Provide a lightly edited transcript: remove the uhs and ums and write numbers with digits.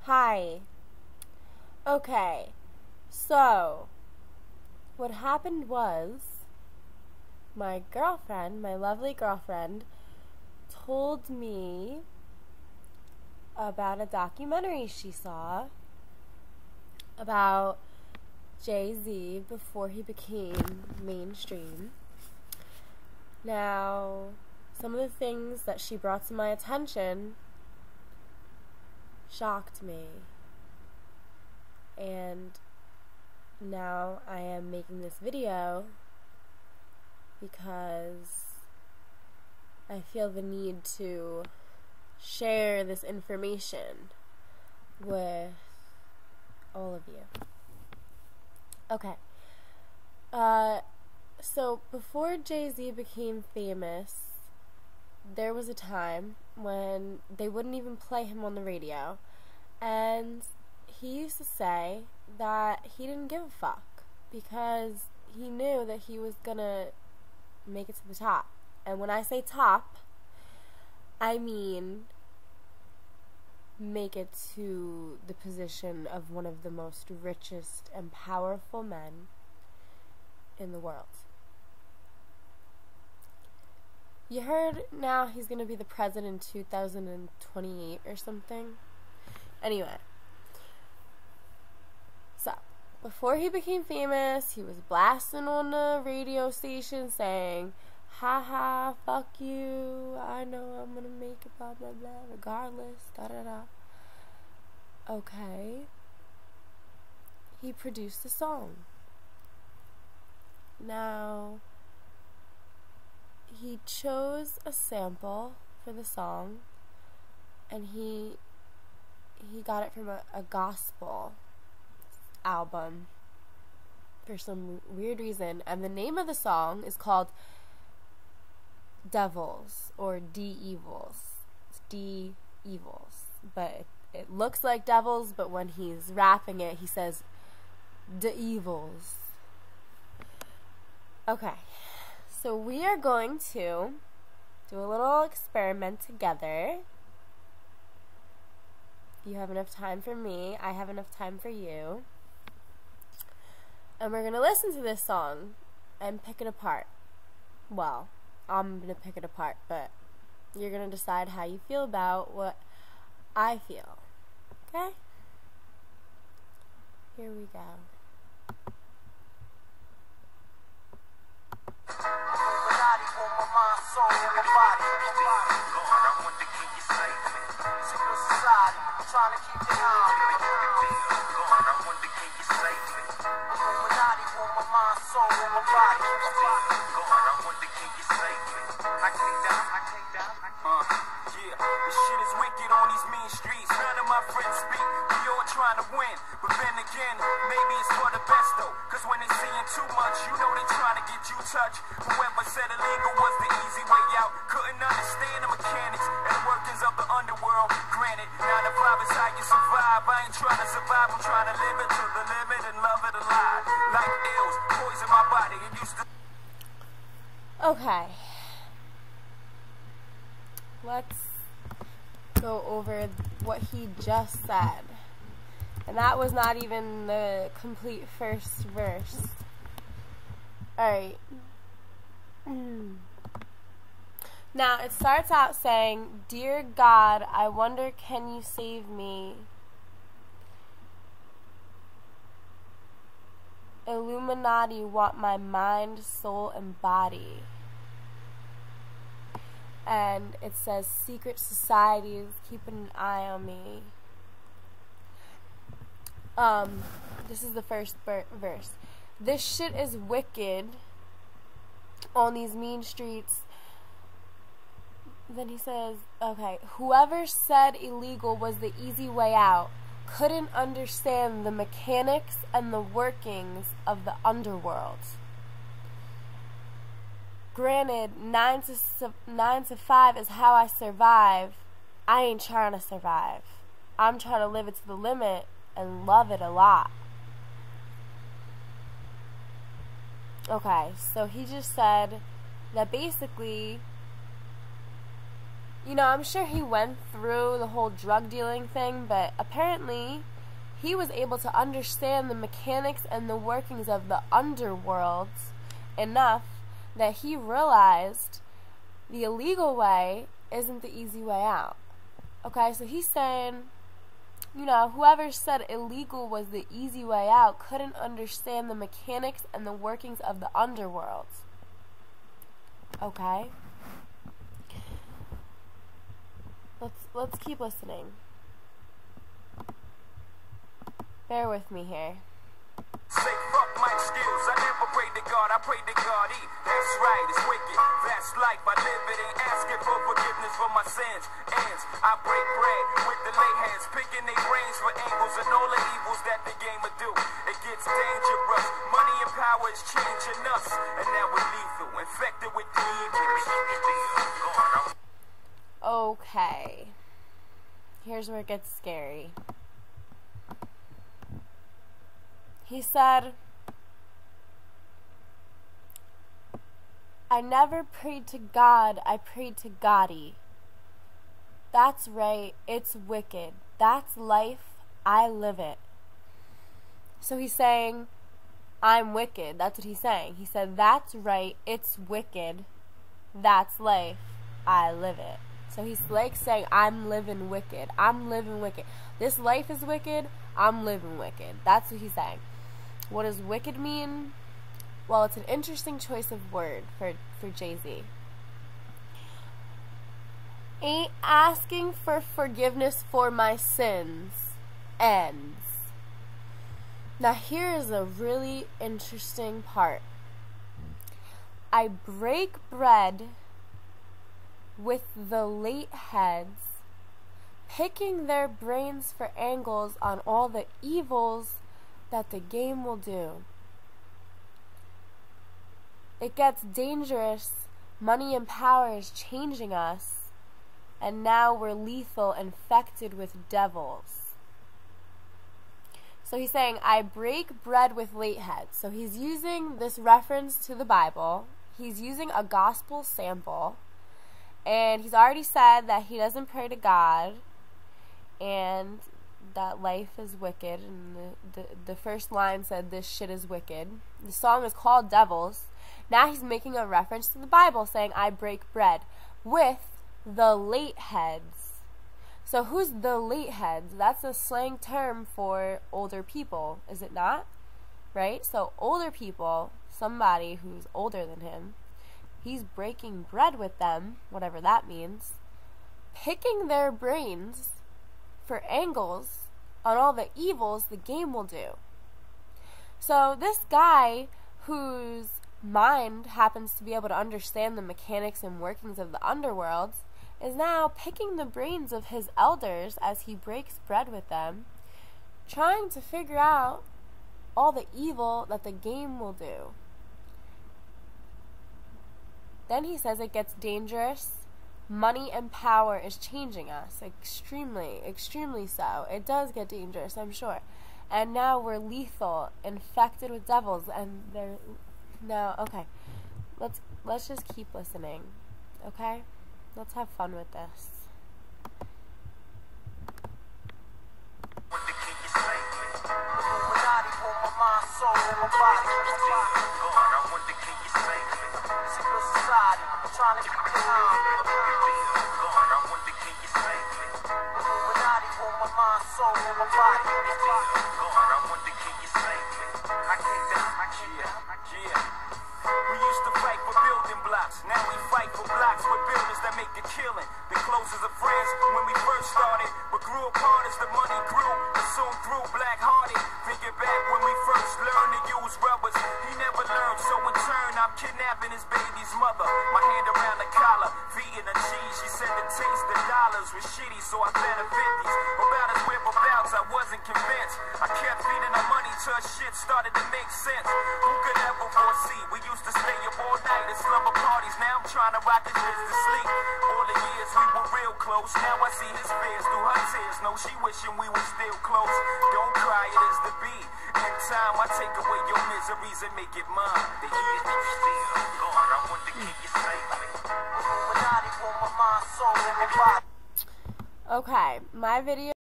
Hi. Okay, so what happened was my girlfriend, my lovely girlfriend, told me about a documentary she saw about Jay-Z before he became mainstream. Now, some of the things that she brought to my attention shocked me, and now I am making this video because I feel the need to share this information with all of you. Okay, so before Jay-Z became famous, there was a time when they wouldn't even play him on the radio, and he used to say that he didn't give a fuck because he knew that he was gonna make it to the top. And when I say top, I mean make it to the position of one of the most richest and powerful men in the world. You heard now he's going to be the president in 2028 or something? Anyway. So, before he became famous, he was blasting on the radio station saying, haha, fuck you, I know I'm going to make it, blah, blah, blah, regardless, da-da-da. Okay. He produced a song. Now, he chose a sample for the song, and he got it from a gospel album for some weird reason, and the name of the song is called Devils, or D-Evils. It's D-Evils, but it looks like devils, but when he's rapping it, he says D-Evils. Okay. So we are going to do a little experiment together. You have enough time for me, I have enough time for you. And we're going to listen to this song and pick it apart. Well, I'm going to pick it apart, but you're going to decide how you feel about what I feel. Okay? Here we go. Soul in my body. God, I wonder can you save me? Secret society, trying to keep the eye on me. God, I wonder can you save me? Illuminati want my mind, soul in my body. God, I wonder can you save me? I can't die. Yeah, this shit is wicked on these mean streets. None of my friends speak. We all trying to win, but then again, maybe it's for the best though. Cause when they're seeing too much, you know they trying to get you touched. Whoever said illegal was the easy way out couldn't understand the mechanics and the workings of the underworld. Granted, 9 to 5 is how you survive. I ain't trying to survive, I'm trying to live it to the limit and love it alive. Like ills, poison my body. It used to. Okay. Let's go over what he just said. And that was not even the complete first verse. Alright. Now, it starts out saying, Dear God, I wonder can you save me? Illuminati want my mind, soul, and body. And it says, secret societies keeping an eye on me. This is the first verse. This shit is wicked on these mean streets. Then he says, okay, whoever said illegal was the easy way out couldn't understand the mechanics and the workings of the underworld. Granted, 9 to 5 is how I survive. I ain't trying to survive. I'm trying to live it to the limit and love it a lot. Okay, so he just said that basically you know, I'm sure he went through the whole drug dealing thing, but apparently he was able to understand the mechanics and the workings of the underworld enough that he realized the illegal way isn't the easy way out. Okay, so he's saying, you know, whoever said illegal was the easy way out couldn't understand the mechanics and the workings of the underworld. Okay? Let's keep listening. Bear with me here. Say fuck my skills, I never pray to God, I pray to God, that's right, it's wicked, that's life, I live it, ain't asking for forgiveness for my sins, ends, I break bread with the lay heads, picking their brains for angles and all the evils that the game will do, it gets dangerous, money and power is changing us, and now we're lethal, infected with the evil. Okay, here's where it gets scary. He said, I never prayed to God, I prayed to Gotti. That's right, it's wicked. That's life, I live it. So he's saying, I'm wicked. That's what he's saying. He said, that's right, it's wicked. That's life, I live it. So he's like saying, I'm living wicked. I'm living wicked. This life is wicked, I'm living wicked. That's what he's saying. What does wicked mean? Well, it's an interesting choice of word for Jay-Z. Ain't asking for forgiveness for my sins ends. Now here is a really interesting part. I break bread with the late heads, picking their brains for angles on all the evils that the game will do. It gets dangerous, money and power is changing us, and now we're lethal, infected with devils. So he's saying, I break bread with late heads. So he's using this reference to the Bible. He's using a gospel sample, and he's already said that he doesn't pray to God, and that life is wicked, and the first line said this shit is wicked. The song is called Devils. Now he's making a reference to the Bible, saying I break bread with the late heads. So who's the late heads? That's a slang term for older people, is it not? Right? So older people, somebody who's older than him, he's breaking bread with them, whatever that means, picking their brains for angles on all the evils the game will do. So this guy whose mind happens to be able to understand the mechanics and workings of the underworld is now picking the brains of his elders as he breaks bread with them, trying to figure out all the evil that the game will do. Then he says it gets dangerous. Money and power is changing us. Extremely, extremely so. It does get dangerous, I'm sure. And now we're lethal, infected with devils, and they're now okay. Let's just keep listening. Okay? Let's have fun with this. Trying to keep it on. I wonder, can you save me? Illuminati want my mind, soul, and my body. I wonder, can you save me? I can't die. Yeah. We used to fight for building blocks. Now we fight for blocks with builders that make a killing. The closest of friends when we first started, but grew apart as the money grew. And soon grew black-hearted. Thinking back when we first learned to use rubbers, he never learned. So in turn, I'm kidnapping his baby's mother. My hand around the collar, feeding her cheese. She said the taste of dollars was shitty, so I fed her 50s. About his whereabouts, I wasn't convinced. I kept feeding her money till her shit started to make sense. Who could ever foresee? We used to stay up all night at slumber parties. Now I'm trying to rock his kids to sleep. All the years we were real close. Now I see his fears through her tears. No, she wishing we were still close. Don't cry, it is the beat. In time, I take away your miseries and make it mine. The years that you still gone. I wonder, can you save me? Illuminati want my mind, soul, and my body. Okay, my video